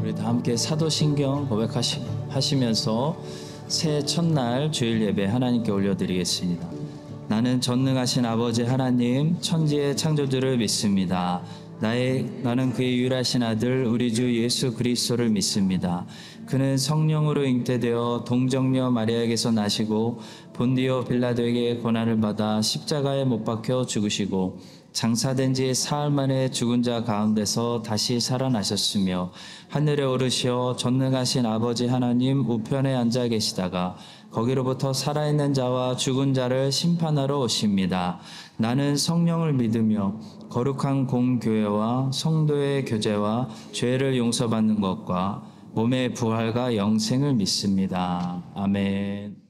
우리 다 함께 사도신경 고백하시면서 새해 첫날 주일 예배 하나님께 올려드리겠습니다. 나는 전능하신 아버지 하나님 천지의 창조주를 믿습니다. 나는 그의 유일하신 아들 우리 주 예수 그리스도를 믿습니다. 그는 성령으로 잉태되어 동정녀 마리아에게서 나시고 본디오 빌라도에게 고난을 받아 십자가에 못 박혀 죽으시고 장사된 지 사흘 만에 죽은 자 가운데서 다시 살아나셨으며 하늘에 오르시어 전능하신 아버지 하나님 우편에 앉아 계시다가 거기로부터 살아있는 자와 죽은 자를 심판하러 오십니다. 나는 성령을 믿으며 거룩한 공교회와 성도의 교제와 죄를 용서받는 것과 몸의 부활과 영생을 믿습니다. 아멘.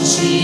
시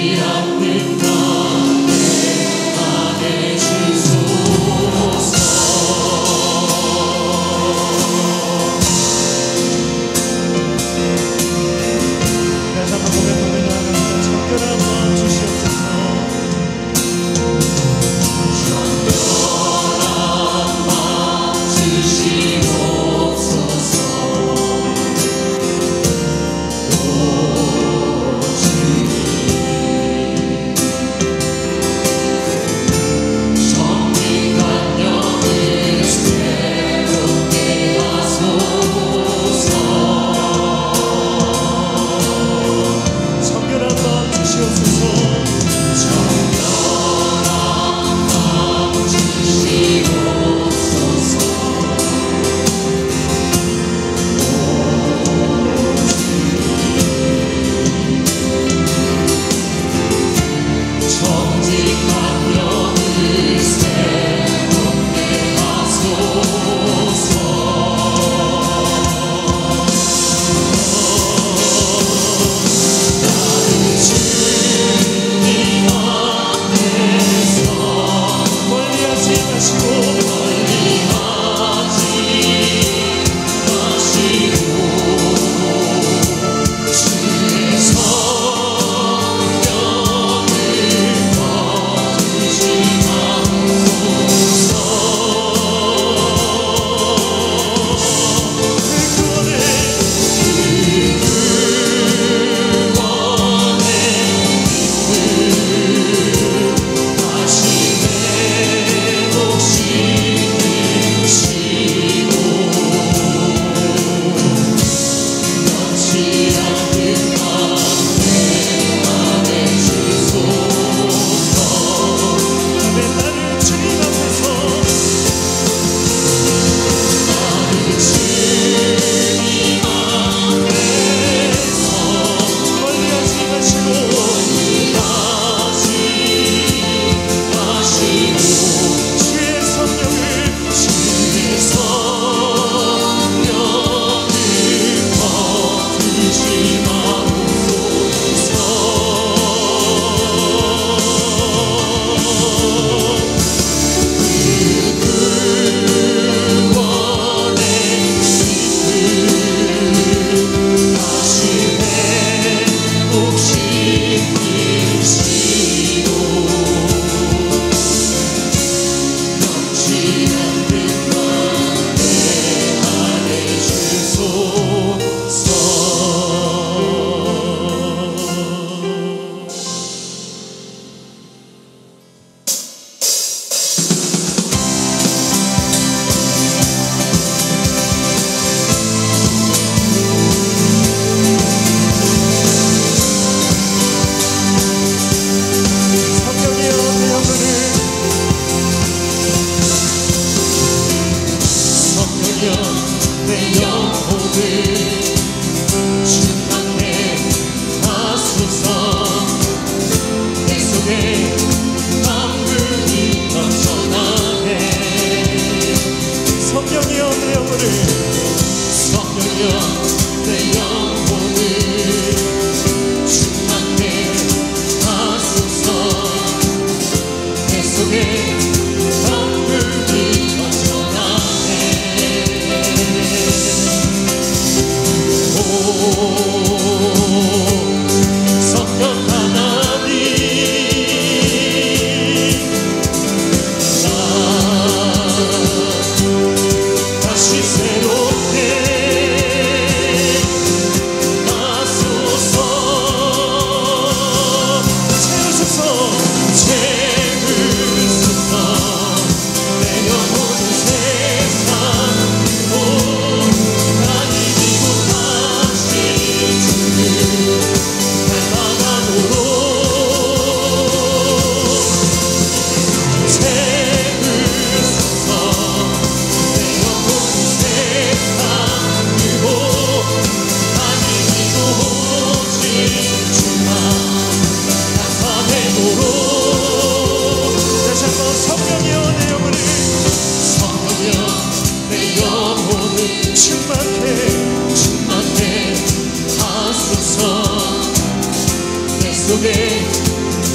속에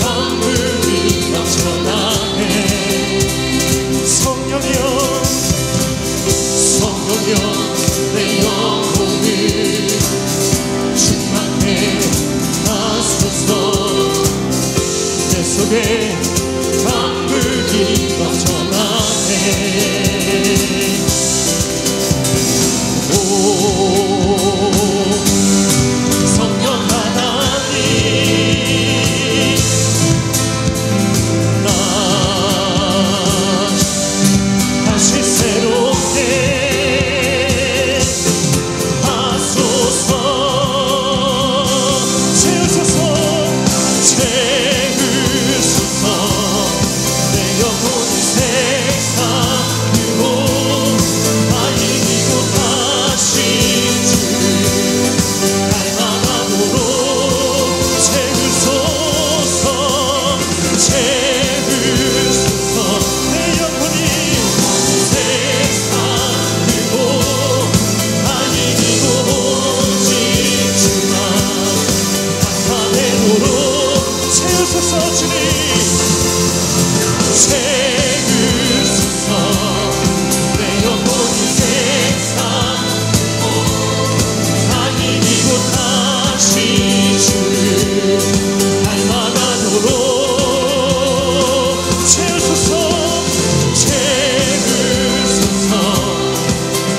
강물이 넘쳐나네. 성령이여 내 영혼을 충만해 하소서. 내 속에 강물이 넘쳐나네. 성령 하나님, 나 다시 새롭게 하소서. 채우소서 내 영혼이 색상으로 다 이기고 다시 주를 닮아가도록 채우소서. 내 영혼이 색상으로 다 이기고 오직 주만 나타내도록 채우소서. 주님 채우소서. 내 영혼이 색상으로 다 이기고 다시 주를 닮아가도록 채우소서.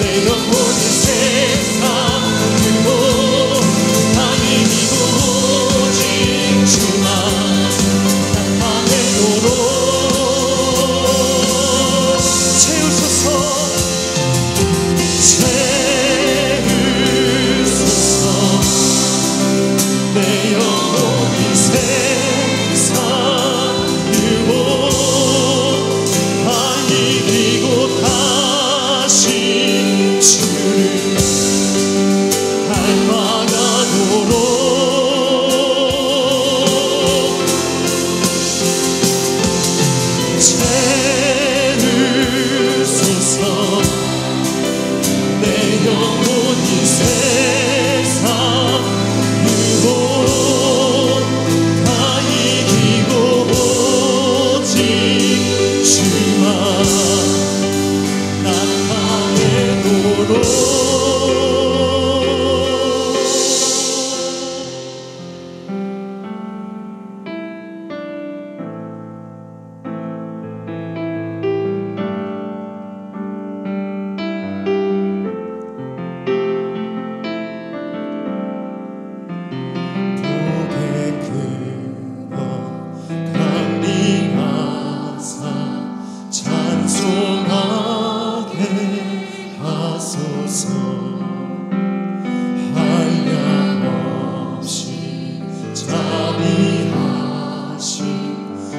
내 영혼이 색상으로 다 이기고 오직 주만 나타내도록 채우소서. 내 영혼이 색상으로 다 이기고 다시 주를 닮아가도록 채우소서. 내 영혼이 색상으로 다 이기고 오직 주만 나타내도록. 찬송하게 하소서. 한량없이 자비하심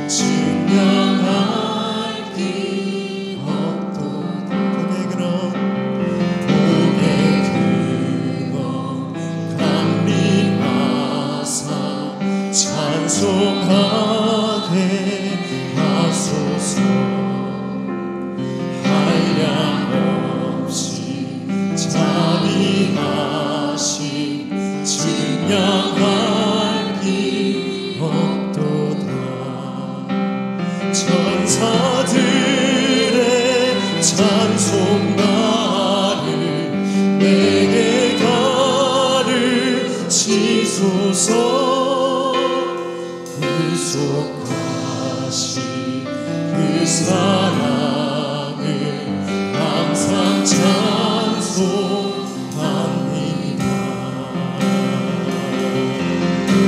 증명할 길 없도다. 복의 근원 강림하사 찬송하게 하소서. 한량없이 자비하심 증명할 길 없도다. 천사들의 찬송가를 내게 가르치소서. 구속하신 그 사랑을 항상 찬송합니다.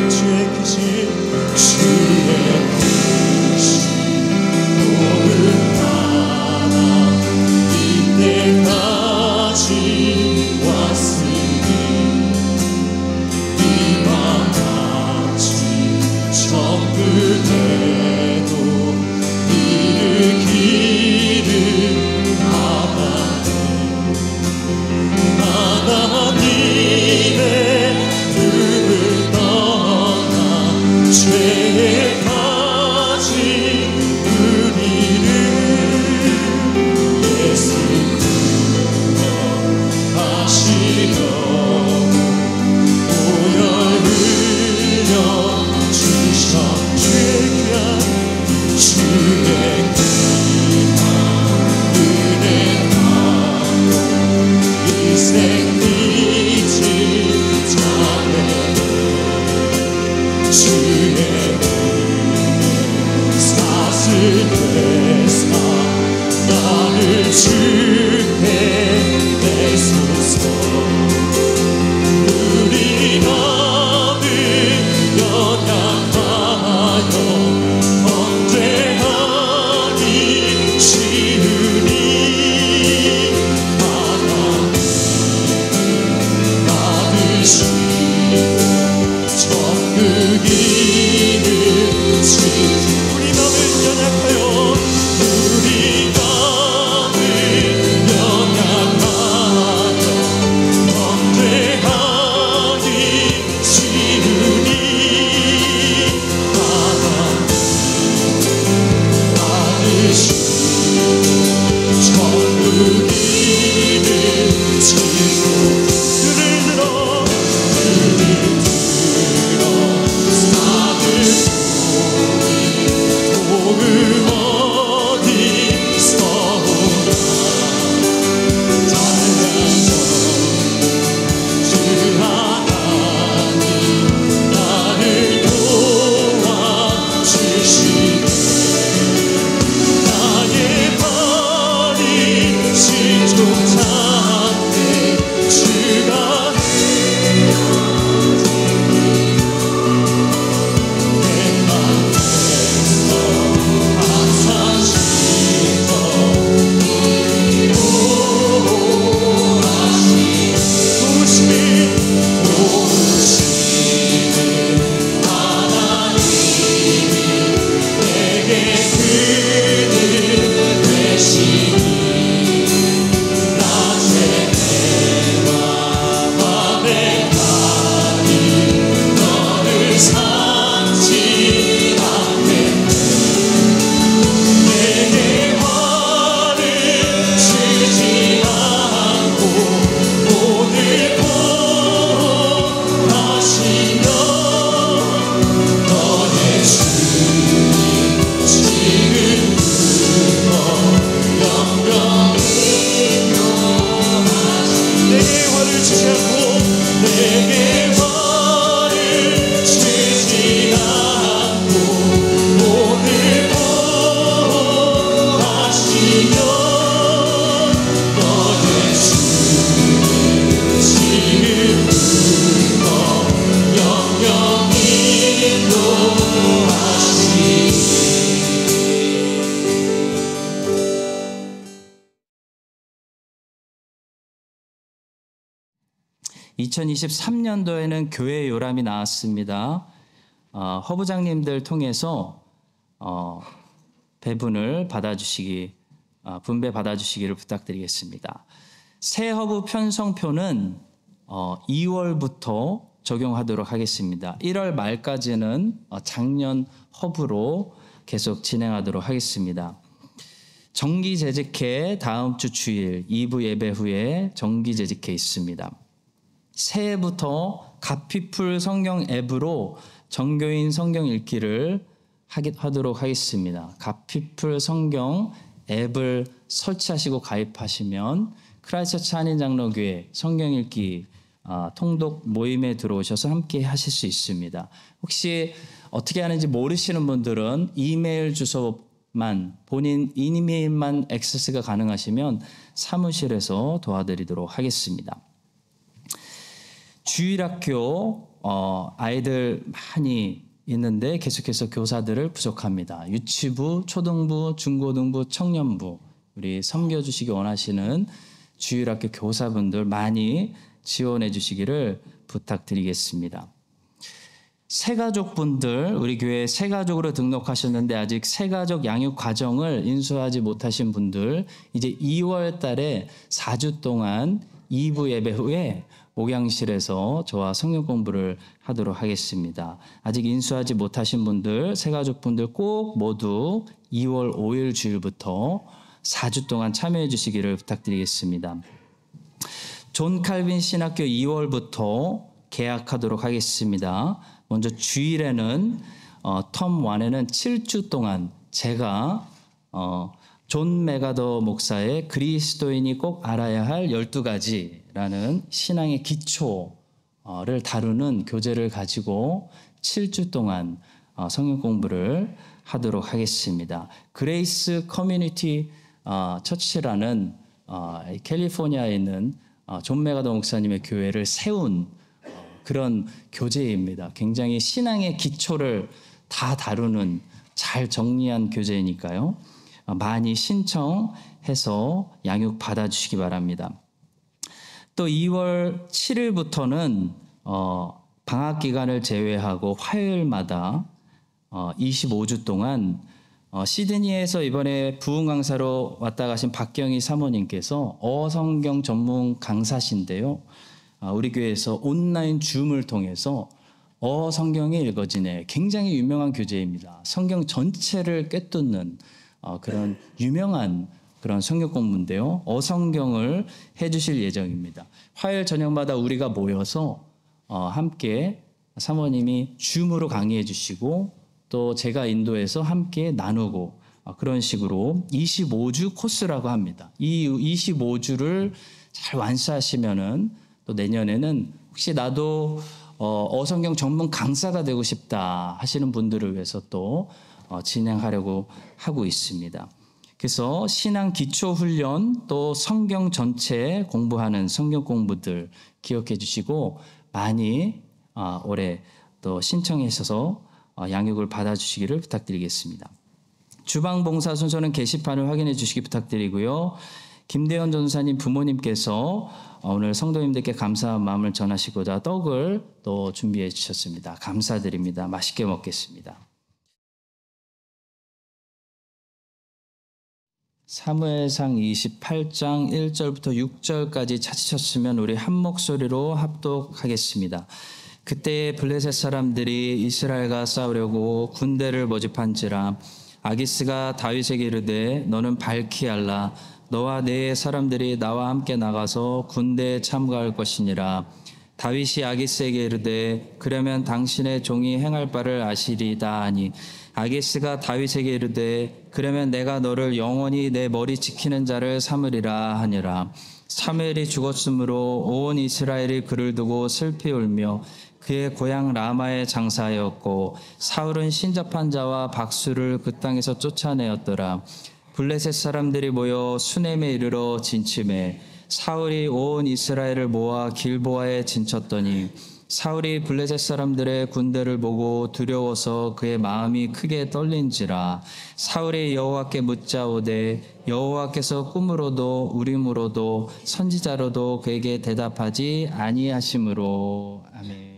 주의 크신 복을 따라 이때까지 왔으니 이와 같이 천국에도 이르기를 바라네. 하나님의 뜻을 떠나 죄에 빠진 우리를 예수 구원하시려고 보혈 흘려 주시옵소서. 2023년도에는 교회 요람이 나왔습니다. 허부장님들 통해서 배분을 받아주시기, 분배 받아주시기를 부탁드리겠습니다. 새 허브 편성표는 2월부터 적용하도록 하겠습니다. 1월 말까지는 작년 허브로 계속 진행하도록 하겠습니다. 정기재직회 다음 주 주일 2부 예배 후에 정기재직회 있습니다. 새해부터 가피풀 성경 앱으로 정교인 성경 읽기를 하도록 하겠습니다. 가피풀 성경 앱을 설치하시고 가입하시면 크라이스트처치 한인장로교회 성경 읽기 통독 모임에 들어오셔서 함께 하실 수 있습니다. 혹시 어떻게 하는지 모르시는 분들은 이메일 주소만 본인 이메일만 액세스가 가능하시면 사무실에서 도와드리도록 하겠습니다. 주일학교 아이들 많이 있는데 계속해서 교사들을 부족합니다. 유치부, 초등부, 중고등부, 청년부 우리 섬겨주시기 원하시는 주일학교 교사분들 많이 지원해 주시기를 부탁드리겠습니다. 새가족분들 우리 교회 새가족으로 등록하셨는데 아직 새가족 양육 과정을 인수하지 못하신 분들 이제 2월 달에 4주 동안 2부 예배 후에 목양실에서 저와 성경 공부를 하도록 하겠습니다. 아직 인수하지 못하신 분들, 새가족분들 꼭 모두 2월 5일 주일부터 4주 동안 참여해 주시기를 부탁드리겠습니다. 존 칼빈 신학교 2월부터 개학하도록 하겠습니다. 먼저 주일에는 텀 1에는 7주 동안 제가 존 메가더 목사의 그리스도인이 꼭 알아야 할 12가지라는 신앙의 기초를 다루는 교재를 가지고 7주 동안 성경 공부를 하도록 하겠습니다. 그레이스 커뮤니티 처치라는 캘리포니아에 있는 존 메가더 목사님의 교회를 세운 그런 교재입니다. 굉장히 신앙의 기초를 다 다루는 잘 정리한 교재이니까요. 많이 신청해서 양육 받아주시기 바랍니다. 또 2월 7일부터는 방학 기간을 제외하고 화요일마다 25주 동안 시드니에서 이번에 부흥 강사로 왔다 가신 박경희 사모님께서 어성경 전문 강사신데요. 우리 교회에서 온라인 줌을 통해서 성경이 읽어지네. 굉장히 유명한 교재입니다. 성경 전체를 꿰뚫는 그런 유명한 그런 성경 공부인데요. 어성경을 해주실 예정입니다. 화요일 저녁마다 우리가 모여서 함께 사모님이 줌으로 강의해 주시고 또 제가 인도해서 함께 나누고 그런 식으로 25주 코스라고 합니다. 이 25주를 잘 완수하시면은 또 내년에는 혹시 나도 어성경 전문 강사가 되고 싶다 하시는 분들을 위해서 또 진행하려고 하고 있습니다. 그래서 신앙 기초 훈련 또 성경 전체 공부하는 성경 공부들 기억해 주시고 많이 올해 또 신청하셔서 양육을 받아주시기를 부탁드리겠습니다. 주방봉사 순서는 게시판을 확인해 주시기 부탁드리고요. 김대현 전사님 부모님께서 오늘 성도님들께 감사한 마음을 전하시고자 떡을 또 준비해 주셨습니다. 감사드립니다. 맛있게 먹겠습니다. 사무엘상 28장 1절부터 6절까지 찾으셨으면 우리 한 목소리로 합독하겠습니다. 그때 블레셋 사람들이 이스라엘과 싸우려고 군대를 모집한지라 아기스가 다윗에게 이르되 너는 밝히 알라 너와 네 사람들이 나와 함께 나가서 군대에 참가할 것이니라. 다윗이 아기스에게 이르되 그러면 당신의 종이 행할 바를 아시리다 하니 아기스가 다윗에게 이르되 그러면 내가 너를 영원히 내 머리 지키는 자를 삼으리라 하니라. 사무엘이 죽었으므로 온 이스라엘이 그를 두고 슬피 울며 그의 고향 라마에 장사하였고 사울은 신접한 자와 박수를 그 땅에서 쫓아내었더라. 블레셋 사람들이 모여 수넴에 이르러 진침해 사울이 온 이스라엘을 모아 길보아에 진쳤더니 사울이 블레셋 사람들의 군대를 보고 두려워서 그의 마음이 크게 떨린지라. 사울이 여호와께 묻자오되 여호와께서 꿈으로도 우림으로도 선지자로도 그에게 대답하지 아니하심으로. 아멘.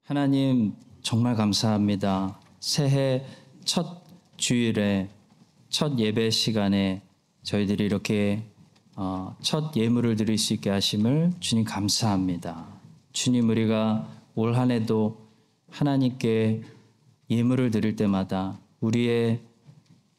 하나님 정말 감사합니다. 새해 첫 주일에 첫 예배 시간에 저희들이 이렇게 첫 예물을 드릴 수 있게 하심을 주님 감사합니다. 주님, 우리가 올 한 해도 하나님께 예물을 드릴 때마다 우리의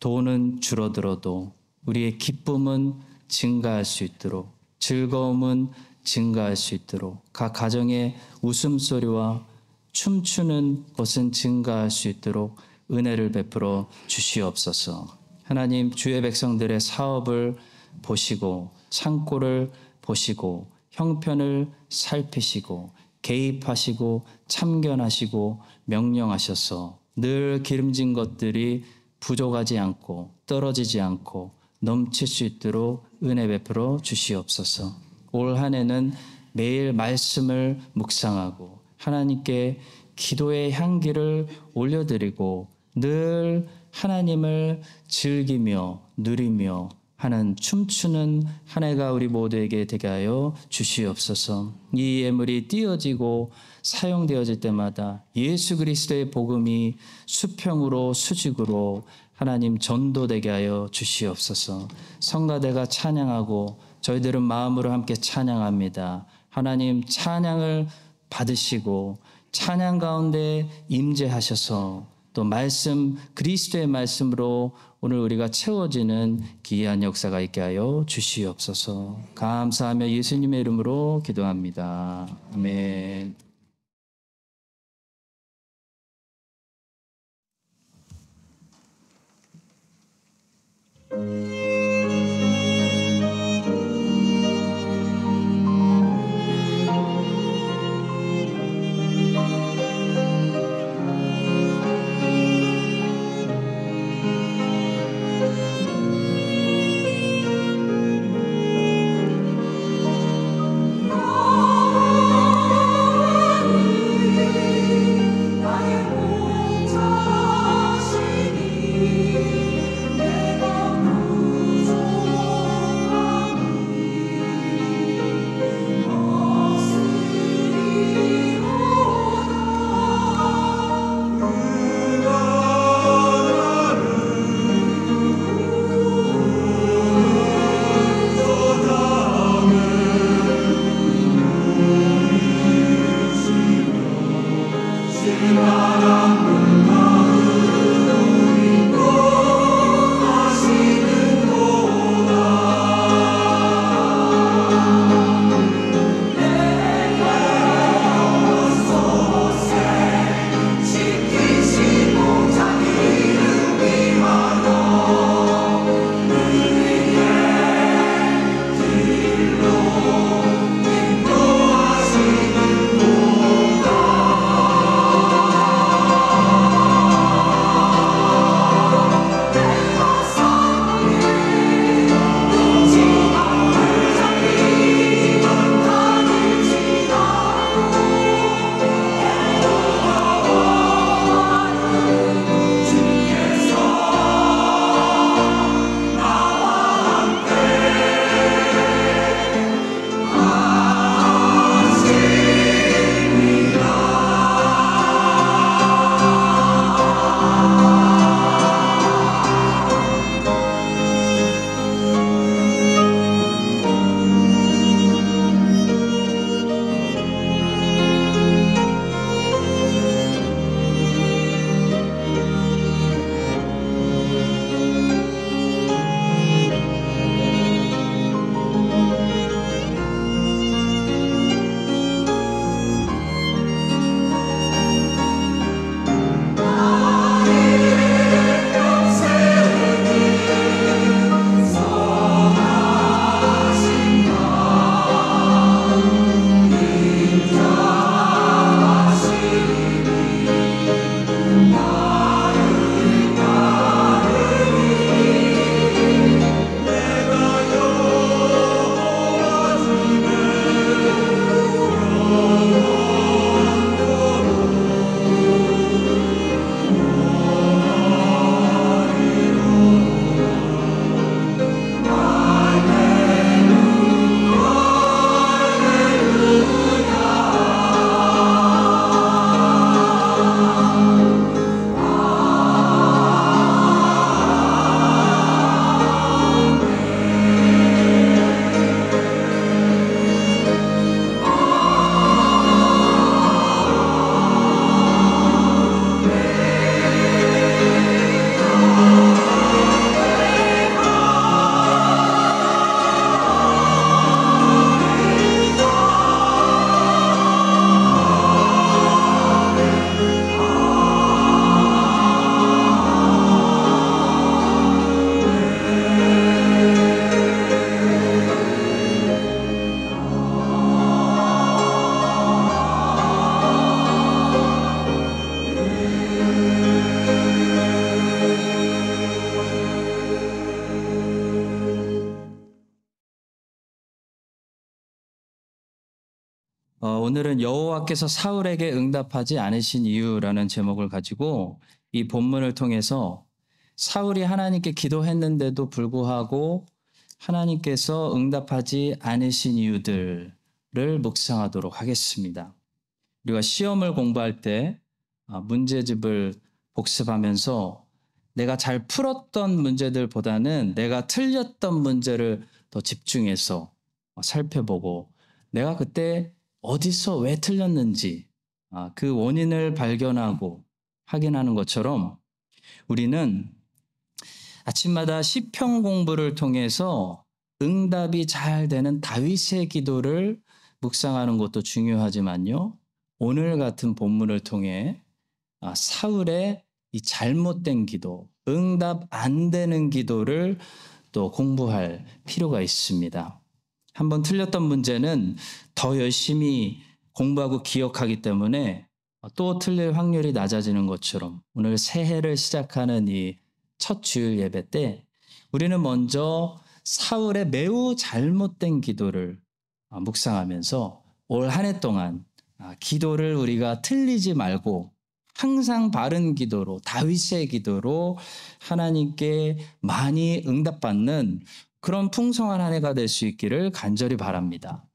돈은 줄어들어도 우리의 기쁨은 증가할 수 있도록, 즐거움은 증가할 수 있도록, 각 가정의 웃음소리와 춤추는 것은 증가할 수 있도록 은혜를 베풀어 주시옵소서. 하나님, 주의 백성들의 사업을 보시고 창고를 보시고 형편을 살피시고 개입하시고 참견하시고 명령하셔서 늘 기름진 것들이 부족하지 않고 떨어지지 않고 넘칠 수 있도록 은혜 베풀어 주시옵소서. 올 한 해는 매일 말씀을 묵상하고 하나님께 기도의 향기를 올려드리고 늘 하나님을 즐기며 누리며 하는 춤추는 한 해가 우리 모두에게 되게 하여 주시옵소서. 이 예물이 띄어지고 사용되어질 때마다 예수 그리스도의 복음이 수평으로 수직으로 하나님 전도되게 하여 주시옵소서. 성가대가 찬양하고 저희들은 마음으로 함께 찬양합니다. 하나님, 찬양을 받으시고 찬양 가운데 임재하셔서 또 말씀, 그리스도의 말씀으로 오늘 우리가 채워지는 기이한 역사가 있게 하여 주시옵소서. 감사하며 예수님의 이름으로 기도합니다. 아멘. 나의 목자시니 내가 오늘은 여호와께서 사울에게 응답하지 않으신 이유라는 제목을 가지고 이 본문을 통해서 사울이 하나님께 기도했는데도 불구하고 하나님께서 응답하지 않으신 이유들을 묵상하도록 하겠습니다. 우리가 시험을 공부할 때 문제집을 복습하면서 내가 잘 풀었던 문제들보다는 내가 틀렸던 문제를 더 집중해서 살펴보고 내가 그때 어디서 왜 틀렸는지 그 원인을 발견하고 확인하는 것처럼 우리는 아침마다 시편 공부를 통해서 응답이 잘 되는 다윗의 기도를 묵상하는 것도 중요하지만요. 오늘 같은 본문을 통해 사울의 이 잘못된 기도, 응답 안 되는 기도를 또 공부할 필요가 있습니다. 한번 틀렸던 문제는 더 열심히 공부하고 기억하기 때문에 또 틀릴 확률이 낮아지는 것처럼 오늘 새해를 시작하는 이 첫 주일 예배 때 우리는 먼저 사울의 매우 잘못된 기도를 묵상하면서 올 한 해 동안 기도를 우리가 틀리지 말고 항상 바른 기도로 다윗의 기도로 하나님께 많이 응답받는 그런 풍성한 한 해가 될 수 있기를 간절히 바랍니다.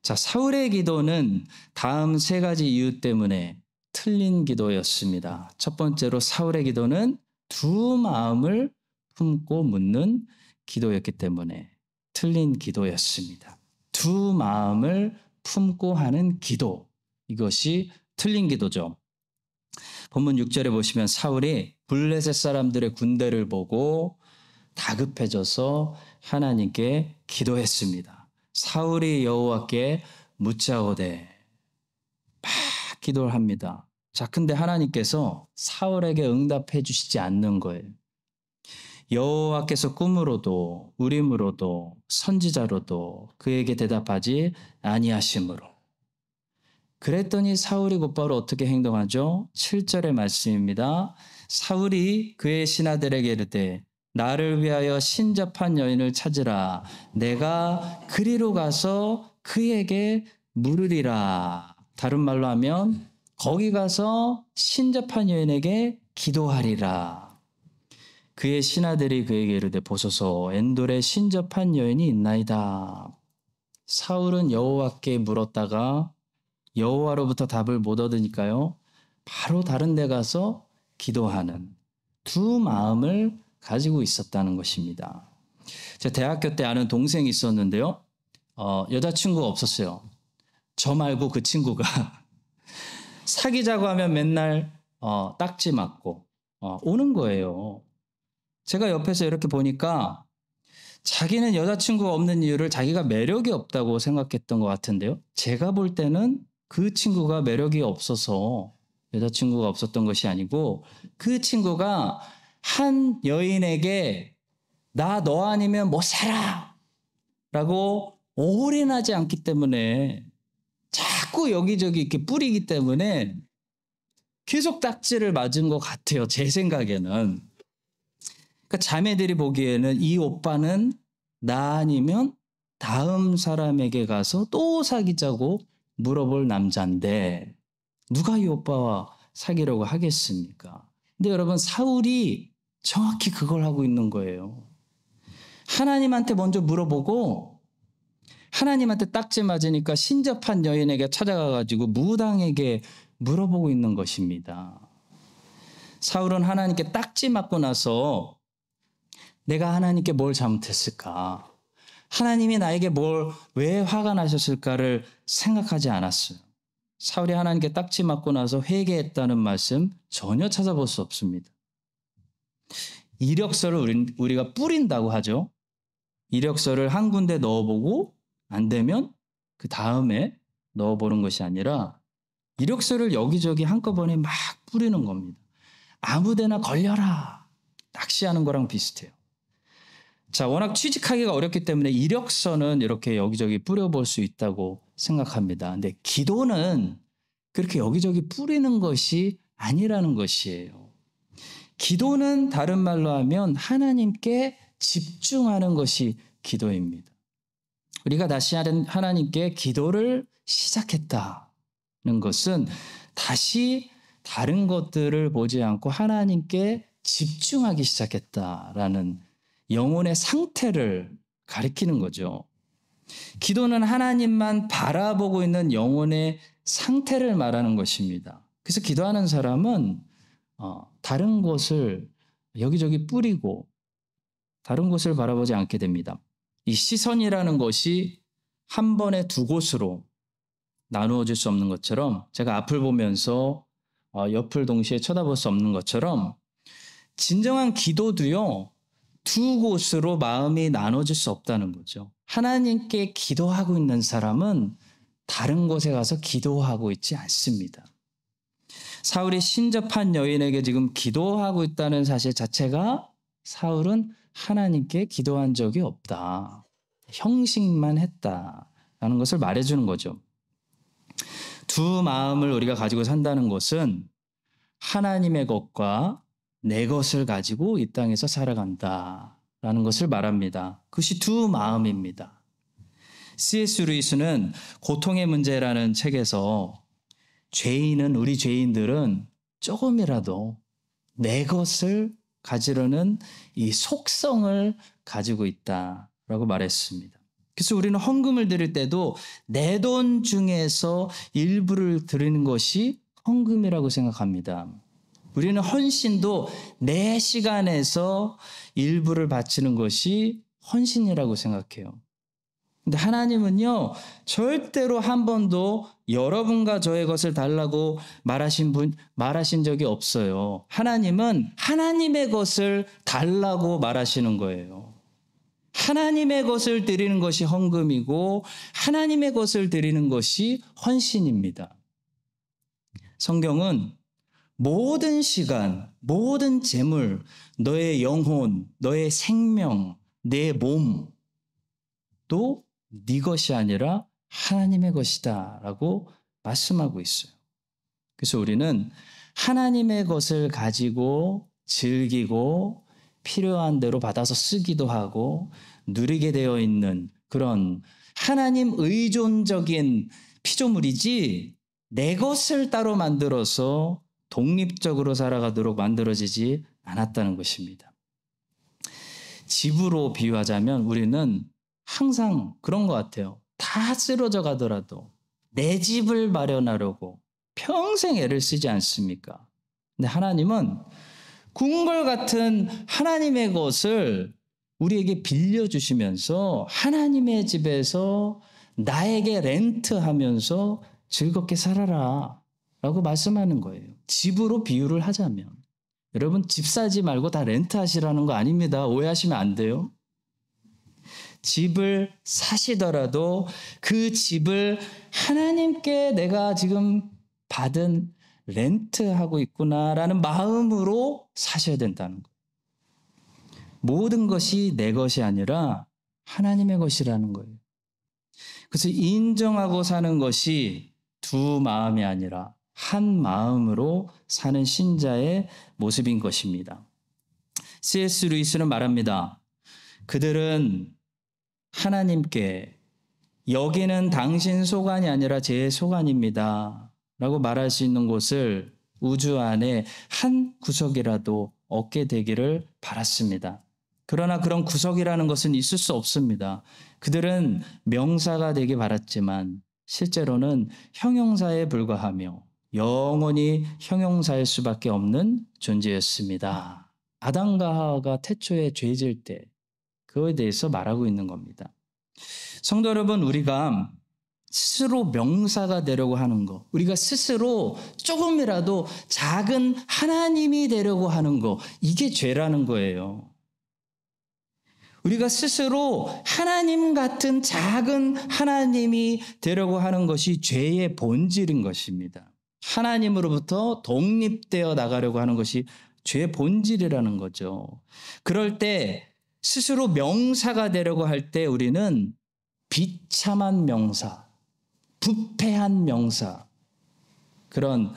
자, 사울의 기도는 다음 세 가지 이유 때문에 틀린 기도였습니다. 첫 번째로 사울의 기도는 두 마음을 품고 묻는 기도였기 때문에 틀린 기도였습니다. 두 마음을 품고 하는 기도, 이것이 틀린 기도죠. 본문 6절에 보시면 사울이 블레셋 사람들의 군대를 보고 다급해져서 하나님께 기도했습니다. 사울이 여호와께 묻자오되 막 기도를 합니다. 자, 근데 하나님께서 사울에게 응답해 주시지 않는 거예요. 여호와께서 꿈으로도 우림으로도 선지자로도 그에게 대답하지 아니하심으로. 그랬더니 사울이 곧바로 어떻게 행동하죠? 7절의 말씀입니다. 사울이 그의 신하들에게 이르되 나를 위하여 신접한 여인을 찾으라. 내가 그리로 가서 그에게 물으리라. 다른 말로 하면 거기 가서 신접한 여인에게 기도하리라. 그의 신하들이 그에게 이르되 보소서 엔돌에 신접한 여인이 있나이다. 사울은 여호와께 물었다가 여호와로부터 답을 못 얻으니까요. 바로 다른 데 가서 기도하는 두 마음을 가지고 있었다는 것입니다. 제가 대학교 때 아는 동생이 있었는데요. 여자친구가 없었어요. 저 말고 그 친구가 사귀자고 하면 맨날 딱지 맞고 오는 거예요. 제가 옆에서 이렇게 보니까 자기는 여자친구가 없는 이유를 자기가 매력이 없다고 생각했던 것 같은데요. 제가 볼 때는 그 친구가 매력이 없어서 여자친구가 없었던 것이 아니고 그 친구가 한 여인에게 나 너 아니면 못 살아 라고 올인하지 않기 때문에 자꾸 여기저기 이렇게 뿌리기 때문에 계속 딱지를 맞은 것 같아요. 제 생각에는. 그러니까 자매들이 보기에는 이 오빠는 나 아니면 다음 사람에게 가서 또 사귀자고 물어볼 남자인데 누가 이 오빠와 사귀려고 하겠습니까? 근데 여러분 사울이 정확히 그걸 하고 있는 거예요. 하나님한테 먼저 물어보고 하나님한테 딱지 맞으니까 신접한 여인에게 찾아가가지고 무당에게 물어보고 있는 것입니다. 사울은 하나님께 딱지 맞고 나서 내가 하나님께 뭘 잘못했을까? 하나님이 나에게 왜 화가 나셨을까를 생각하지 않았어요. 사울이 하나님께 딱지 맞고 나서 회개했다는 말씀 전혀 찾아볼 수 없습니다. 이력서를 우리가 뿌린다고 하죠. 이력서를 한 군데 넣어보고 안 되면 그 다음에 넣어보는 것이 아니라 이력서를 여기저기 한꺼번에 막 뿌리는 겁니다. 아무데나 걸려라. 낚시하는 거랑 비슷해요. 자, 워낙 취직하기가 어렵기 때문에 이력서는 이렇게 여기저기 뿌려볼 수 있다고 생각합니다. 근데 기도는 그렇게 여기저기 뿌리는 것이 아니라는 것이에요. 기도는 다른 말로 하면 하나님께 집중하는 것이 기도입니다. 우리가 다시 하나님께 기도를 시작했다는 것은 다시 다른 것들을 보지 않고 하나님께 집중하기 시작했다라는 영혼의 상태를 가리키는 거죠. 기도는 하나님만 바라보고 있는 영혼의 상태를 말하는 것입니다. 그래서 기도하는 사람은 다른 곳을 여기저기 뿌리고 다른 곳을 바라보지 않게 됩니다. 이 시선이라는 것이 한 번에 두 곳으로 나누어질 수 없는 것처럼, 제가 앞을 보면서 옆을 동시에 쳐다볼 수 없는 것처럼, 진정한 기도도요, 두 곳으로 마음이 나눠질 수 없다는 거죠. 하나님께 기도하고 있는 사람은 다른 곳에 가서 기도하고 있지 않습니다. 사울이 신접한 여인에게 지금 기도하고 있다는 사실 자체가 사울은 하나님께 기도한 적이 없다, 형식만 했다라는 것을 말해주는 거죠. 두 마음을 우리가 가지고 산다는 것은 하나님의 것과 내 것을 가지고 이 땅에서 살아간다라는 것을 말합니다. 그것이 두 마음입니다. C.S. 루이스는 고통의 문제라는 책에서 우리 죄인들은 조금이라도 내 것을 가지려는 이 속성을 가지고 있다라고 말했습니다. 그래서 우리는 헌금을 드릴 때도 내 돈 중에서 일부를 드리는 것이 헌금이라고 생각합니다. 우리는 헌신도 내 시간에서 일부를 바치는 것이 헌신이라고 생각해요. 근데 하나님은요, 절대로 한 번도 여러분과 저의 것을 달라고 말하신 적이 없어요. 하나님은 하나님의 것을 달라고 말하시는 거예요. 하나님의 것을 드리는 것이 헌금이고 하나님의 것을 드리는 것이 헌신입니다. 성경은 모든 시간, 모든 재물, 너의 영혼, 너의 생명, 내 몸도 네 것이 아니라 하나님의 것이다 라고 말씀하고 있어요. 그래서 우리는 하나님의 것을 가지고 즐기고 필요한 대로 받아서 쓰기도 하고 누리게 되어 있는 그런 하나님 의존적인 피조물이지, 내 것을 따로 만들어서 독립적으로 살아가도록 만들어지지 않았다는 것입니다. 집으로 비유하자면 우리는 항상 그런 것 같아요. 다 쓰러져 가더라도 내 집을 마련하려고 평생 애를 쓰지 않습니까? 근데 하나님은 궁궐 같은 하나님의 것을 우리에게 빌려주시면서 하나님의 집에서 나에게 렌트하면서 즐겁게 살아라 라고 말씀하는 거예요. 집으로 비유를 하자면. 여러분, 집 사지 말고 다 렌트하시라는 거 아닙니다. 오해하시면 안 돼요. 집을 사시더라도 그 집을 하나님께 내가 지금 받은 렌트하고 있구나라는 마음으로 사셔야 된다는 거예요. 모든 것이 내 것이 아니라 하나님의 것이라는 거예요. 그래서 인정하고 사는 것이 두 마음이 아니라 한 마음으로 사는 신자의 모습인 것입니다. C.S. 루이스는 말합니다. 그들은 하나님께 여기는 당신 소관이 아니라 제 소관입니다 라고 말할 수 있는 곳을 우주 안에 한 구석이라도 얻게 되기를 바랐습니다. 그러나 그런 구석이라는 것은 있을 수 없습니다. 그들은 명사가 되기 바랐지만 실제로는 형용사에 불과하며 영원히 형용사일 수밖에 없는 존재였습니다. 아담과 하와가 태초에 죄질 때 그거에 대해서 말하고 있는 겁니다. 성도 여러분, 우리가 스스로 명사가 되려고 하는 거, 우리가 스스로 조금이라도 작은 하나님이 되려고 하는 거, 이게 죄라는 거예요. 우리가 스스로 하나님 같은 작은 하나님이 되려고 하는 것이 죄의 본질인 것입니다. 하나님으로부터 독립되어 나가려고 하는 것이 죄의 본질이라는 거죠. 그럴 때 스스로 명사가 되려고 할 때 우리는 비참한 명사, 부패한 명사, 그런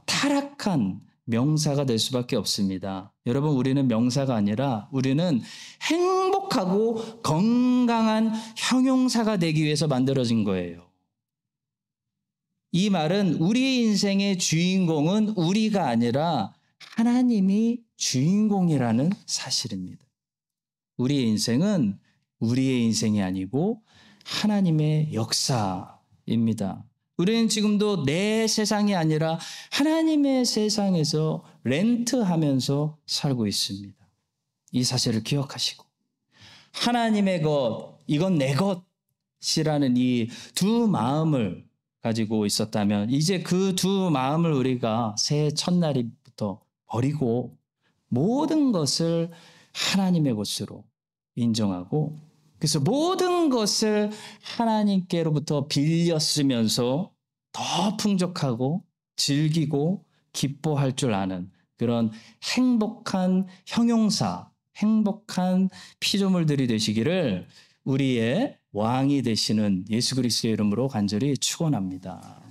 타락한 명사가 될 수밖에 없습니다. 여러분, 우리는 명사가 아니라 우리는 행복하고 건강한 건강한 형용사가 되기 위해서 만들어진 거예요. 이 말은 우리 인생의 주인공은 우리가 아니라 하나님이 주인공이라는 사실입니다. 우리의 인생은 우리의 인생이 아니고 하나님의 역사입니다. 우리는 지금도 내 세상이 아니라 하나님의 세상에서 렌트하면서 살고 있습니다. 이 사실을 기억하시고 하나님의 것, 이건 내 것이라는 이 두 마음을 가지고 있었다면 이제 그 두 마음을 우리가 새해 첫날부터 버리고 모든 것을 하나님의 것으로 인정하고 그래서 모든 것을 하나님께로부터 빌렸으면서 더 풍족하고 즐기고 기뻐할 줄 아는 그런 행복한 형용사, 행복한 피조물들이 되시기를 우리의 왕이 되시는 예수 그리스도의 이름으로 간절히 축원합니다.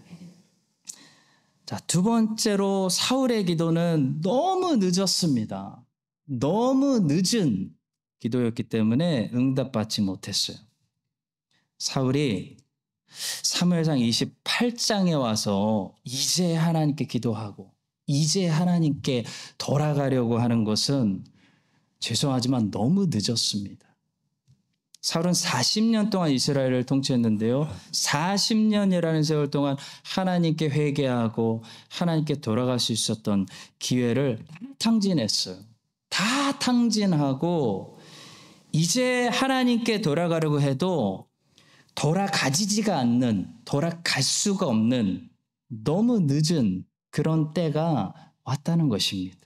자, 두 번째로 사울의 기도는 너무 늦었습니다. 너무 늦은 기도였기 때문에 응답받지 못했어요. 사울이 사무엘상 28장에 와서 이제 하나님께 기도하고 이제 하나님께 돌아가려고 하는 것은 죄송하지만 너무 늦었습니다. 사울은 40년 동안 이스라엘을 통치했는데요. 40년이라는 세월 동안 하나님께 회개하고 하나님께 돌아갈 수 있었던 기회를 탕진했어요. 다 탕진하고 이제 하나님께 돌아가려고 해도 돌아가지지가 않는, 돌아갈 수가 없는 너무 늦은 그런 때가 왔다는 것입니다.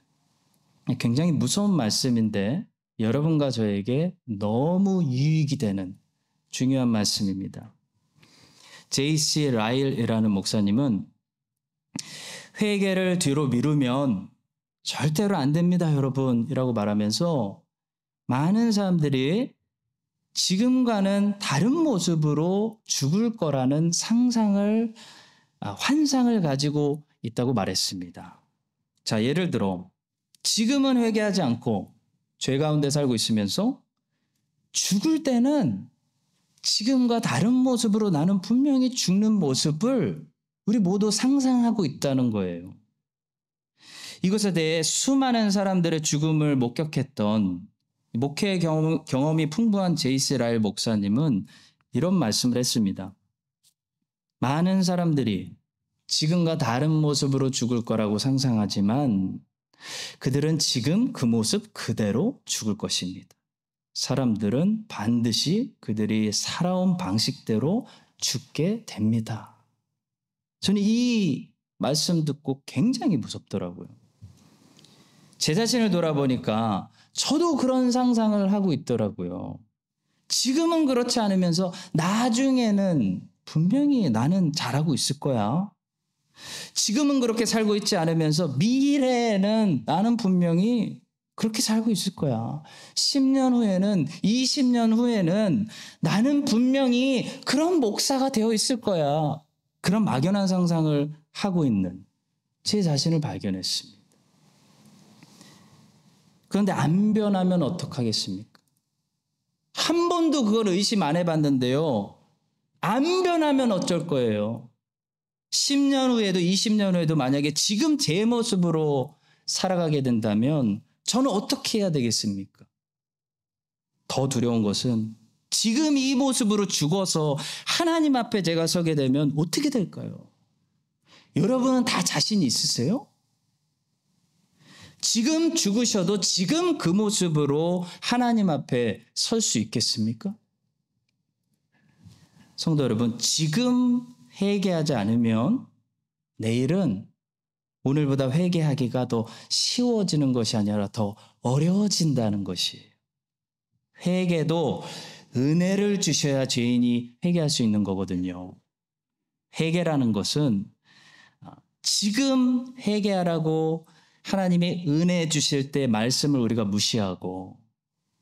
굉장히 무서운 말씀인데 여러분과 저에게 너무 유익이 되는 중요한 말씀입니다. J.C. 라일이라는 목사님은 회개를 뒤로 미루면 절대로 안 됩니다, 여러분 이라고 말하면서 많은 사람들이 지금과는 다른 모습으로 죽을 거라는 환상을 가지고 있다고 말했습니다. 자, 예를 들어 지금은 회개하지 않고 죄 가운데 살고 있으면서 죽을 때는 지금과 다른 모습으로 나는 분명히 죽는 모습을 우리 모두 상상하고 있다는 거예요. 이것에 대해 수많은 사람들의 죽음을 목격했던 목회 경험이 풍부한 J.C. 라일 목사님은 이런 말씀을 했습니다. 많은 사람들이 지금과 다른 모습으로 죽을 거라고 상상하지만 그들은 지금 그 모습 그대로 죽을 것입니다. 사람들은 반드시 그들이 살아온 방식대로 죽게 됩니다. 저는 이 말씀 듣고 굉장히 무섭더라고요. 제 자신을 돌아보니까 저도 그런 상상을 하고 있더라고요. 지금은 그렇지 않으면서 나중에는 분명히 나는 잘하고 있을 거야. 지금은 그렇게 살고 있지 않으면서 미래에는 나는 분명히 그렇게 살고 있을 거야. 10년 후에는 20년 후에는 나는 분명히 그런 목사가 되어 있을 거야. 그런 막연한 상상을 하고 있는 제 자신을 발견했습니다. 그런데 안 변하면 어떡하겠습니까? 한 번도 그걸 의심 안 해봤는데요. 안 변하면 어쩔 거예요? 10년 후에도 20년 후에도 만약에 지금 제 모습으로 살아가게 된다면 저는 어떻게 해야 되겠습니까? 더 두려운 것은 지금 이 모습으로 죽어서 하나님 앞에 제가 서게 되면 어떻게 될까요? 여러분은 다 자신 있으세요? 지금 죽으셔도 지금 그 모습으로 하나님 앞에 설 수 있겠습니까? 성도 여러분, 지금 회개하지 않으면 내일은 오늘보다 회개하기가 더 쉬워지는 것이 아니라 더 어려워진다는 것이에요. 회개도 은혜를 주셔야 죄인이 회개할 수 있는 거거든요. 회개라는 것은 지금 회개하라고 하나님의 은혜 주실 때 말씀을 우리가 무시하고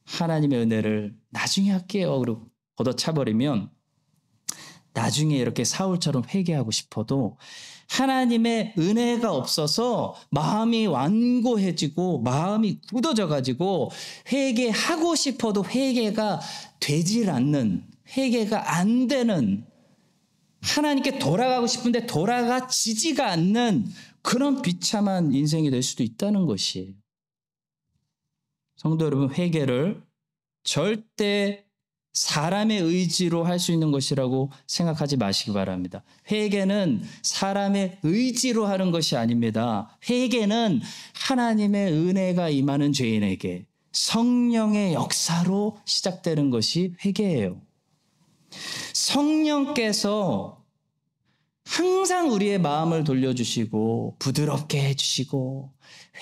하나님의 은혜를 나중에 할게요 그리고 걷어차버리면 나중에 이렇게 사울처럼 회개하고 싶어도 하나님의 은혜가 없어서 마음이 완고해지고 마음이 굳어져 가지고 회개하고 싶어도 회개가 되질 않는, 회개가 안 되는, 하나님께 돌아가고 싶은데 돌아가지지가 않는 그런 비참한 인생이 될 수도 있다는 것이에요. 성도 여러분, 회개를 절대 사람의 의지로 할 수 있는 것이라고 생각하지 마시기 바랍니다. 회개는 사람의 의지로 하는 것이 아닙니다. 회개는 하나님의 은혜가 임하는 죄인에게 성령의 역사로 시작되는 것이 회개예요. 성령께서 항상 우리의 마음을 돌려주시고 부드럽게 해주시고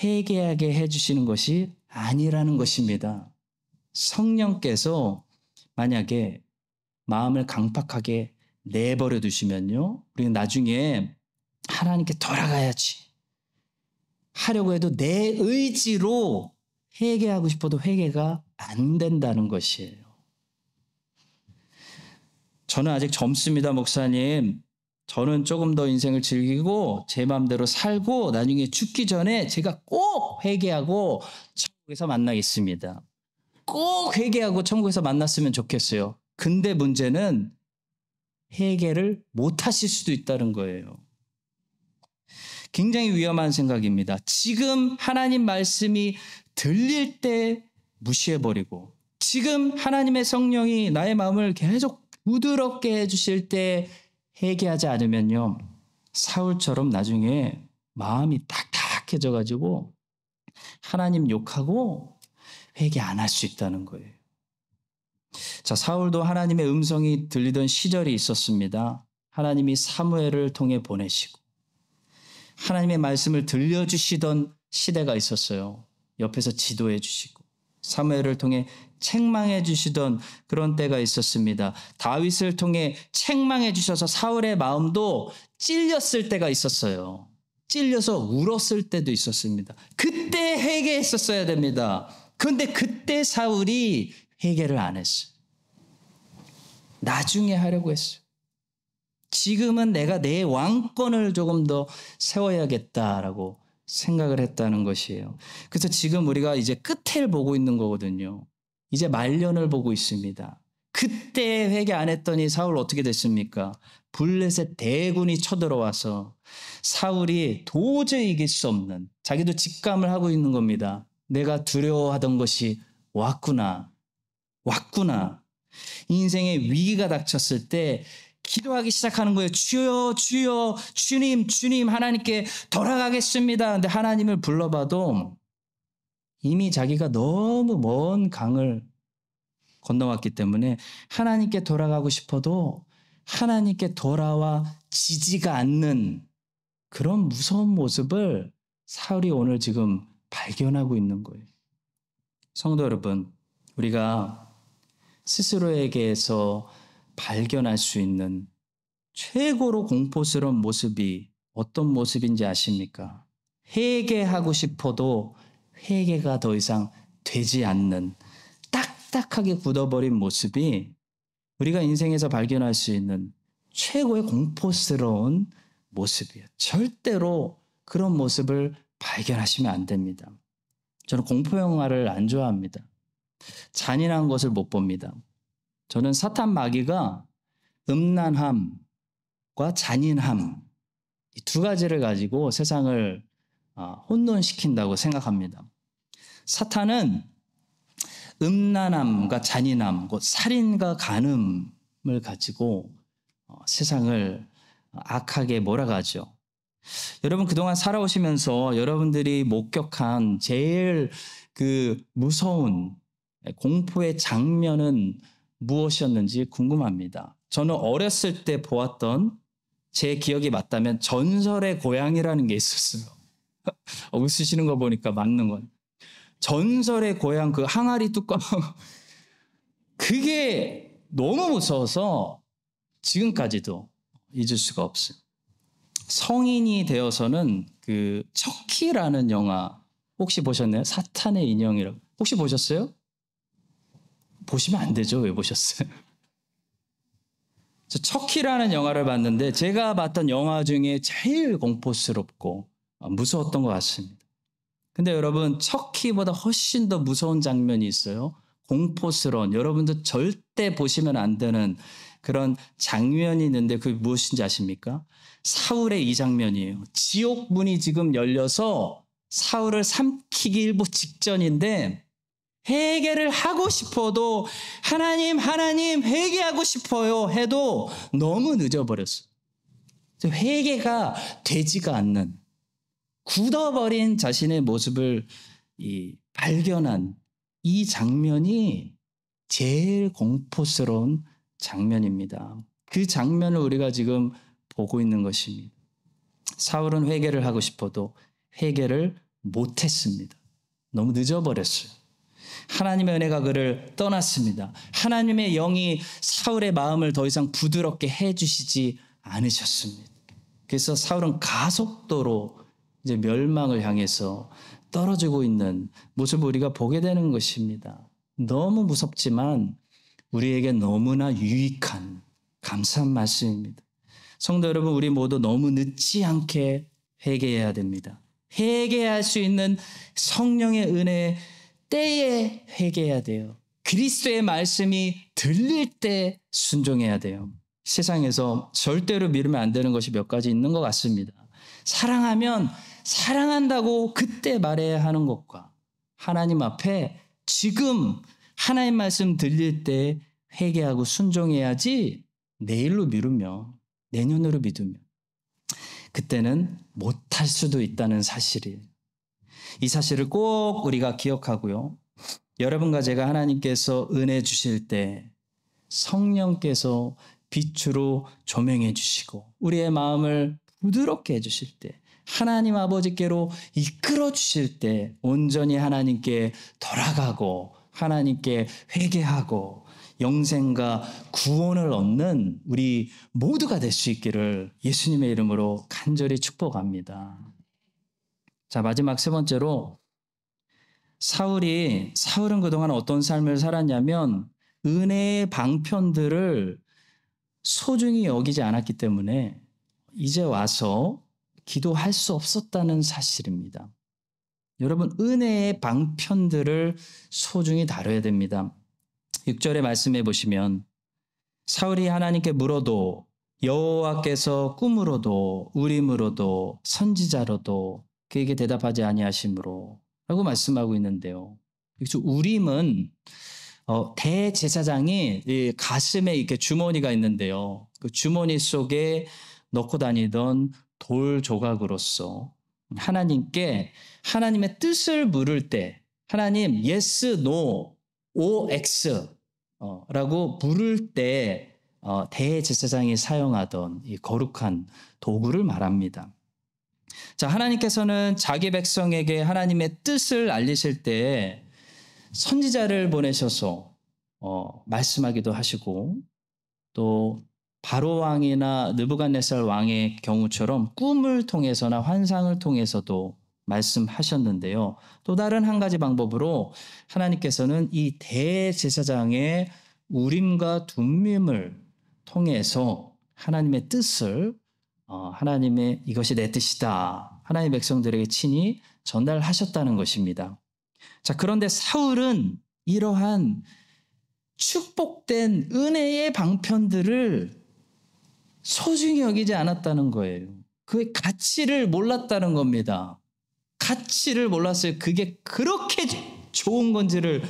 회개하게 해주시는 것이 아니라는 것입니다. 성령께서 만약에 마음을 강팍하게 내버려 두시면요, 우리는 나중에 하나님께 돌아가야지 하려고 해도 내 의지로 회개하고 싶어도 회개가 안 된다는 것이에요. 저는 아직 젊습니다, 목사님. 저는 조금 더 인생을 즐기고 제 마음대로 살고 나중에 죽기 전에 제가 꼭 회개하고 천국에서 만나겠습니다. 꼭 회개하고 천국에서 만났으면 좋겠어요. 근데 문제는 회개를 못 하실 수도 있다는 거예요. 굉장히 위험한 생각입니다. 지금 하나님 말씀이 들릴 때 무시해버리고 지금 하나님의 성령이 나의 마음을 계속 부드럽게 해주실 때 회개하지 않으면요, 사울처럼 나중에 마음이 딱딱해져가지고 하나님 욕하고 회개 안 할 수 있다는 거예요. 자, 사울도 하나님의 음성이 들리던 시절이 있었습니다. 하나님이 사무엘을 통해 보내시고 하나님의 말씀을 들려주시던 시대가 있었어요. 옆에서 지도해 주시고 사무엘을 통해 책망해 주시던 그런 때가 있었습니다. 다윗을 통해 책망해 주셔서 사울의 마음도 찔렸을 때가 있었어요. 찔려서 울었을 때도 있었습니다. 그때 회개했었어야 됩니다. 그런데 그때 사울이 회개를 안 했어요. 나중에 하려고 했어요. 지금은 내가 내 왕권을 조금 더 세워야겠다라고 생각을 했다는 것이에요. 그래서 지금 우리가 이제 끝을 보고 있는 거거든요. 이제 말년을 보고 있습니다. 그때 회개 안 했더니 사울 어떻게 됐습니까? 블레셋 대군이 쳐들어와서 사울이 도저히 이길 수 없는, 자기도 직감을 하고 있는 겁니다. 내가 두려워하던 것이 왔구나. 인생의 위기가 닥쳤을 때 기도하기 시작하는 거예요. 주여, 주여, 주님, 하나님께 돌아가겠습니다. 근데 하나님을 불러봐도 이미 자기가 너무 먼 강을 건너왔기 때문에 하나님께 돌아가고 싶어도 하나님께 돌아와 지지가 않는 그런 무서운 모습을 사울이 오늘 지금 발견하고 있는 거예요. 성도 여러분, 우리가 스스로에게서 발견할 수 있는 최고로 공포스러운 모습이 어떤 모습인지 아십니까? 회개하고 싶어도 회개가 더 이상 되지 않는 딱딱하게 굳어버린 모습이 우리가 인생에서 발견할 수 있는 최고의 공포스러운 모습이에요. 절대로 그런 모습을 발견하시면 안 됩니다. 저는 공포 영화를 안 좋아합니다. 잔인한 것을 못 봅니다. 저는 사탄 마귀가 음란함과 잔인함, 이 두 가지를 가지고 세상을 혼돈시킨다고 생각합니다. 사탄은 음란함과 잔인함, 곧 살인과 간음을 가지고 세상을 악하게 몰아가죠. 여러분, 그동안 살아오시면서 여러분들이 목격한 제일 그 무서운 공포의 장면은 무엇이었는지 궁금합니다. 저는 어렸을 때 보았던, 제 기억이 맞다면 전설의 고향이라는 게 있었어요. 웃으시는 거 보니까 맞는 건. 전설의 고향, 그 항아리 뚜껑. 그게 너무 무서워서 지금까지도 잊을 수가 없어요. 성인이 되어서는 그 척키라는 영화 혹시 보셨나요? 사탄의 인형이라고. 혹시 보셨어요? 보시면 안 되죠. 왜 보셨어요? 저 척키라는 영화를 봤는데 제가 봤던 영화 중에 제일 공포스럽고 무서웠던 것 같습니다. 근데 여러분, 척키보다 훨씬 더 무서운 장면이 있어요. 공포스러운, 여러분도 절대 보시면 안 되는 그런 장면이 있는데 그게 무엇인지 아십니까? 사울의 이 장면이에요. 지옥 문이 지금 열려서 사울을 삼키기 일보 직전인데 회개를 하고 싶어도 하나님 회개하고 싶어요 해도 너무 늦어버렸어요. 회개가 되지가 않는, 굳어버린 자신의 모습을 발견한 이 장면이 제일 공포스러운 장면입니다. 그 장면을 우리가 지금 보고 있는 것입니다. 사울은 회개를 하고 싶어도 회개를 못했습니다. 너무 늦어버렸어요. 하나님의 은혜가 그를 떠났습니다. 하나님의 영이 사울의 마음을 더 이상 부드럽게 해주시지 않으셨습니다. 그래서 사울은 가속도로 이제 멸망을 향해서 떨어지고 있는 모습을 우리가 보게 되는 것입니다. 너무 무섭지만 우리에게 너무나 유익한 감사한 말씀입니다. 성도 여러분, 우리 모두 너무 늦지 않게 회개해야 됩니다. 회개할 수 있는 성령의 은혜 때에 회개해야 돼요. 그리스도의 말씀이 들릴 때 순종해야 돼요. 세상에서 절대로 미루면 안 되는 것이 몇 가지 있는 것 같습니다. 사랑하면 사랑한다고 그때 말해야 하는 것과 하나님 앞에 지금 하나님 말씀 들릴 때 회개하고 순종해야지, 내일로 미루면, 내년으로 미루면 그때는 못할 수도 있다는 사실이에요. 이 사실을 꼭 우리가 기억하고요. 여러분과 제가 하나님께서 은혜 주실 때 성령께서 빛으로 조명해 주시고 우리의 마음을 부드럽게 해주실 때, 하나님 아버지께로 이끌어 주실 때 온전히 하나님께 돌아가고 하나님께 회개하고 영생과 구원을 얻는 우리 모두가 될 수 있기를 예수님의 이름으로 간절히 축복합니다. 자, 마지막 세 번째로, 사울은 그동안 어떤 삶을 살았냐면 은혜의 방편들을 소중히 여기지 않았기 때문에 이제 와서 기도할 수 없었다는 사실입니다. 여러분, 은혜의 방편들을 소중히 다뤄야 됩니다. 6절의 말씀해 보시면 사울이 하나님께 물어도 여호와께서 꿈으로도 우림으로도 선지자로도 그에게 대답하지 아니하심으로 라고 말씀하고 있는데요. 여기서 우림은 대제사장이 가슴에 이렇게 주머니가 있는데요. 그 주머니 속에 넣고 다니던 돌 조각으로서 하나님께 하나님의 뜻을 물을 때, 하나님 yes, no, OX 라고 부를 때 대제사장이 사용하던 이 거룩한 도구를 말합니다. 자, 하나님께서는 자기 백성에게 하나님의 뜻을 알리실 때 선지자를 보내셔서 말씀하기도 하시고, 또 바로 왕이나 느부갓네살 왕의 경우처럼 꿈을 통해서나 환상을 통해서도 말씀하셨는데요. 또 다른 한 가지 방법으로 하나님께서는 이 대제사장의 우림과 둠밈을 통해서 하나님의 뜻을, 하나님의 이것이 내 뜻이다, 하나님의 백성들에게 친히 전달하셨다는 것입니다. 자, 그런데 사울은 이러한 축복된 은혜의 방편들을 소중히 여기지 않았다는 거예요. 그의 가치를 몰랐다는 겁니다. 가치를 몰랐어요. 그게 그렇게 좋은 건지를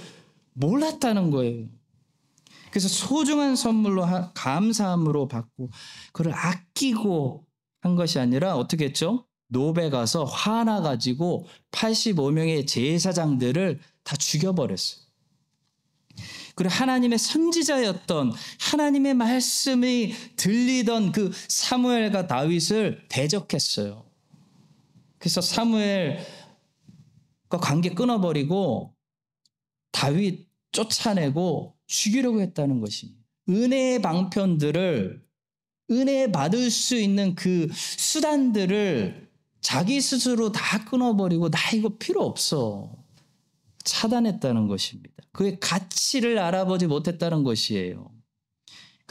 몰랐다는 거예요. 그래서 소중한 선물로 감사함으로 받고 그걸 아끼고 한 것이 아니라 어떻게 했죠? 노베 가서 화나가지고 85명의 제사장들을 다 죽여버렸어요. 그리고 하나님의 선지자였던, 하나님의 말씀이 들리던 그 사무엘과 다윗을 대적했어요. 그래서 사무엘과 관계 끊어버리고 다윗 쫓아내고 죽이려고 했다는 것입니다. 은혜의 방편들을, 은혜 받을 수 있는 그 수단들을 자기 스스로 다 끊어버리고 나 이거 필요 없어, 차단했다는 것입니다. 그의 가치를 알아보지 못했다는 것이에요.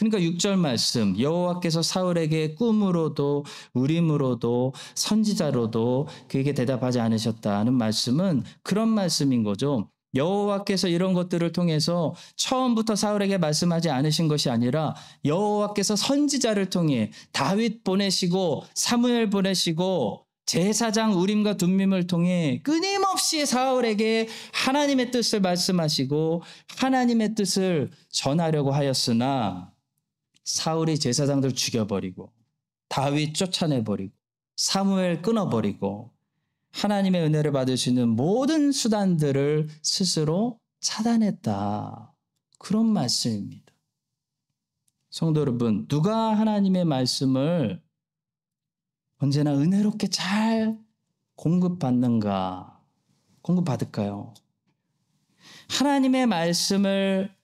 그러니까 6절 말씀, 여호와께서 사울에게 꿈으로도 우림으로도 선지자로도 그에게 대답하지 않으셨다는 말씀은 그런 말씀인 거죠. 여호와께서 이런 것들을 통해서 처음부터 사울에게 말씀하지 않으신 것이 아니라 여호와께서 선지자를 통해 다윗 보내시고 사무엘 보내시고 제사장 우림과 둠밈을 통해 끊임없이 사울에게 하나님의 뜻을 말씀하시고 하나님의 뜻을 전하려고 하였으나 사울이 제사장들 죽여버리고 다윗 쫓아내버리고 사무엘 끊어버리고 하나님의 은혜를 받을 수 있는 모든 수단들을 스스로 차단했다. 그런 말씀입니다. 성도 여러분, 누가 하나님의 말씀을 언제나 은혜롭게 잘 공급받을까요? 하나님의 말씀을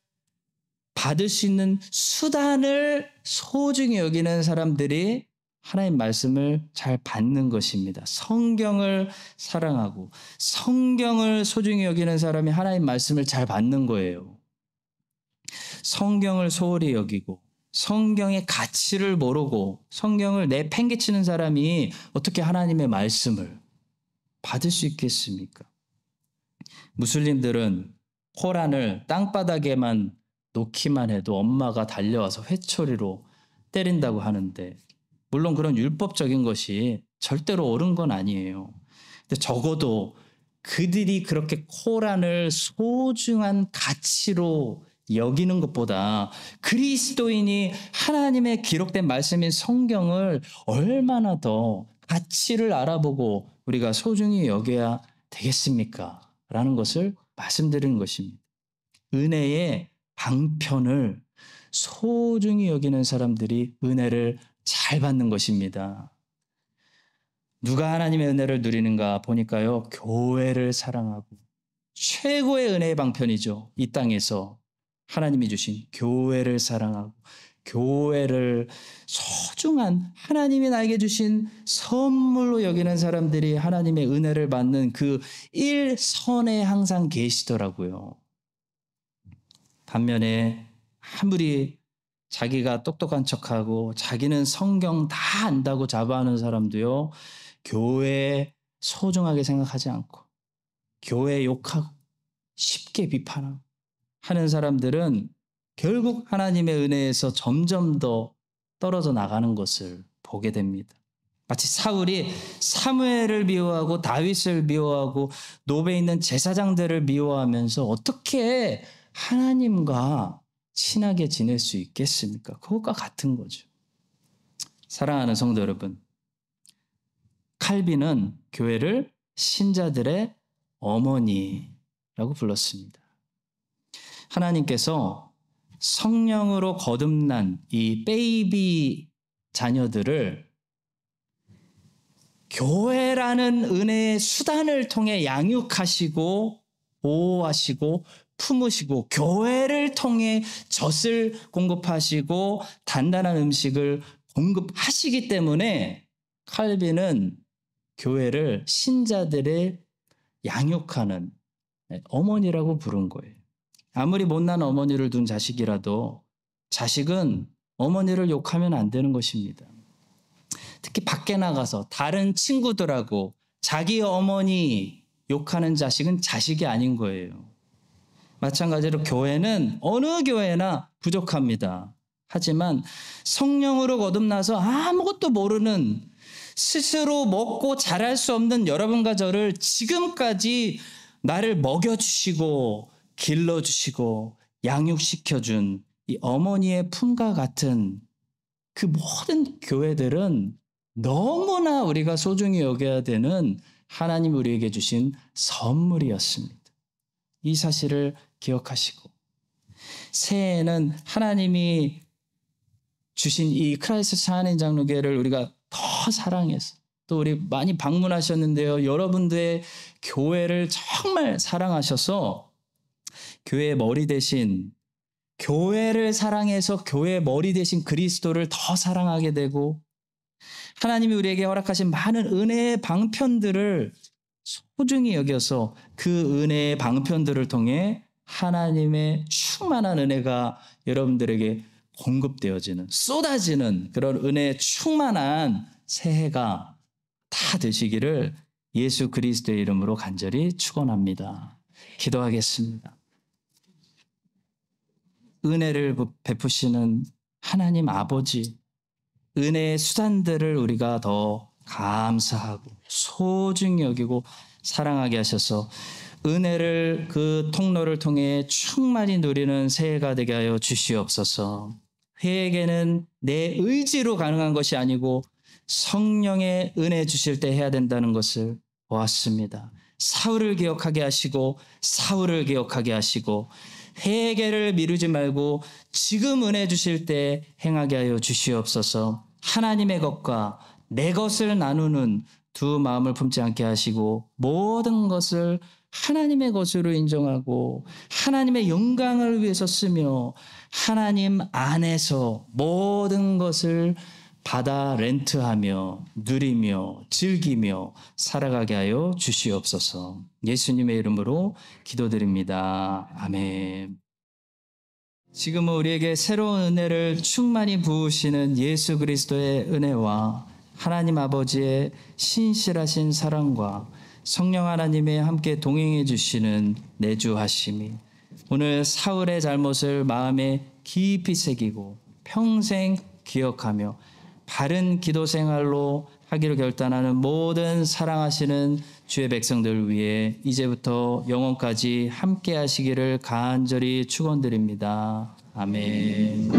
받을 수 있는 수단을 소중히 여기는 사람들이 하나님 말씀을 잘 받는 것입니다. 성경을 사랑하고 성경을 소중히 여기는 사람이 하나님 말씀을 잘 받는 거예요. 성경을 소홀히 여기고 성경의 가치를 모르고 성경을 내팽개치는 사람이 어떻게 하나님의 말씀을 받을 수 있겠습니까? 무슬림들은 코란을 땅바닥에만 놓기만 해도 엄마가 달려와서 회초리로 때린다고 하는데 물론 그런 율법적인 것이 절대로 옳은 건 아니에요. 근데 적어도 그들이 그렇게 코란을 소중한 가치로 여기는 것보다 그리스도인이 하나님의 기록된 말씀인 성경을 얼마나 더 가치를 알아보고 우리가 소중히 여겨야 되겠습니까? 라는 것을 말씀드리는 것입니다. 은혜의 방편을 소중히 여기는 사람들이 은혜를 잘 받는 것입니다. 누가 하나님의 은혜를 누리는가 보니까요. 교회를 사랑하고 최고의 은혜의 방편이죠. 이 땅에서 하나님이 주신 교회를 사랑하고 교회를 소중한 하나님이 나에게 주신 선물로 여기는 사람들이 하나님의 은혜를 받는 그 일선에 항상 계시더라고요. 반면에 아무리 자기가 똑똑한 척하고 자기는 성경 다 안다고 자부하는 사람도요. 교회 소중하게 생각하지 않고 교회 욕하고 쉽게 비판하고 하는 사람들은 결국 하나님의 은혜에서 점점 더 떨어져 나가는 것을 보게 됩니다. 마치 사울이 사무엘을 미워하고 다윗을 미워하고 노베에 있는 제사장들을 미워하면서 어떻게 하나님과 친하게 지낼 수 있겠습니까? 그것과 같은 거죠. 사랑하는 성도 여러분, 칼빈은 교회를 신자들의 어머니라고 불렀습니다. 하나님께서 성령으로 거듭난 이 베이비 자녀들을 교회라는 은혜의 수단을 통해 양육하시고 보호하시고 품으시고 교회를 통해 젖을 공급하시고 단단한 음식을 공급하시기 때문에 칼빈은 교회를 신자들의 양육하는 어머니라고 부른 거예요. 아무리 못난 어머니를 둔 자식이라도 자식은 어머니를 욕하면 안 되는 것입니다. 특히 밖에 나가서 다른 친구들하고 자기 어머니 욕하는 자식은 자식이 아닌 거예요. 마찬가지로 교회는 어느 교회나 부족합니다. 하지만 성령으로 거듭나서 아무것도 모르는 스스로 먹고 자랄 수 없는 여러분과 저를 지금까지 나를 먹여주시고 길러주시고 양육시켜준 이 어머니의 품과 같은 그 모든 교회들은 너무나 우리가 소중히 여겨야 되는 하나님 우리에게 주신 선물이었습니다. 이 사실을 기억하시고 새해에는 하나님이 주신 이 크라이스트 한인 장로교회를 우리가 더 사랑해서 또 우리 많이 방문하셨는데요. 여러분들의 교회를 정말 사랑하셔서 교회의 머리 대신 교회를 사랑해서 교회의 머리 대신 그리스도를 더 사랑하게 되고 하나님이 우리에게 허락하신 많은 은혜의 방편들을 소중히 여겨서 그 은혜의 방편들을 통해 하나님의 충만한 은혜가 여러분들에게 공급되어지는, 쏟아지는 그런 은혜에 충만한 새해가 다 되시기를 예수 그리스도의 이름으로 간절히 축원합니다. 기도하겠습니다. 은혜를 베푸시는 하나님 아버지, 은혜의 수단들을 우리가 더 감사하고 소중히 여기고 사랑하게 하셔서 은혜를 그 통로를 통해 충만히 누리는 새해가 되게 하여 주시옵소서. 회개는 내 의지로 가능한 것이 아니고 성령의 은혜 주실 때 해야 된다는 것을 보았습니다. 사울을 기억하게 하시고 사울을 기억하게 하시고 회개를 미루지 말고 지금 은혜 주실 때 행하게 하여 주시옵소서. 하나님의 것과 내 것을 나누는 두 마음을 품지 않게 하시고 모든 것을 하나님의 것으로 인정하고 하나님의 영광을 위해서 쓰며 하나님 안에서 모든 것을 받아 렌트하며 누리며 즐기며 살아가게 하여 주시옵소서. 예수님의 이름으로 기도드립니다. 아멘. 지금은 우리에게 새로운 은혜를 충만히 부으시는 예수 그리스도의 은혜와 하나님 아버지의 신실하신 사랑과 성령 하나님의 함께 동행해 주시는 내주하심이 오늘 사울의 잘못을 마음에 깊이 새기고 평생 기억하며 바른 기도 생활로 하기로 결단하는 모든 사랑하시는 주의 백성들 위해 이제부터 영원까지 함께 하시기를 간절히 축원드립니다. 아멘.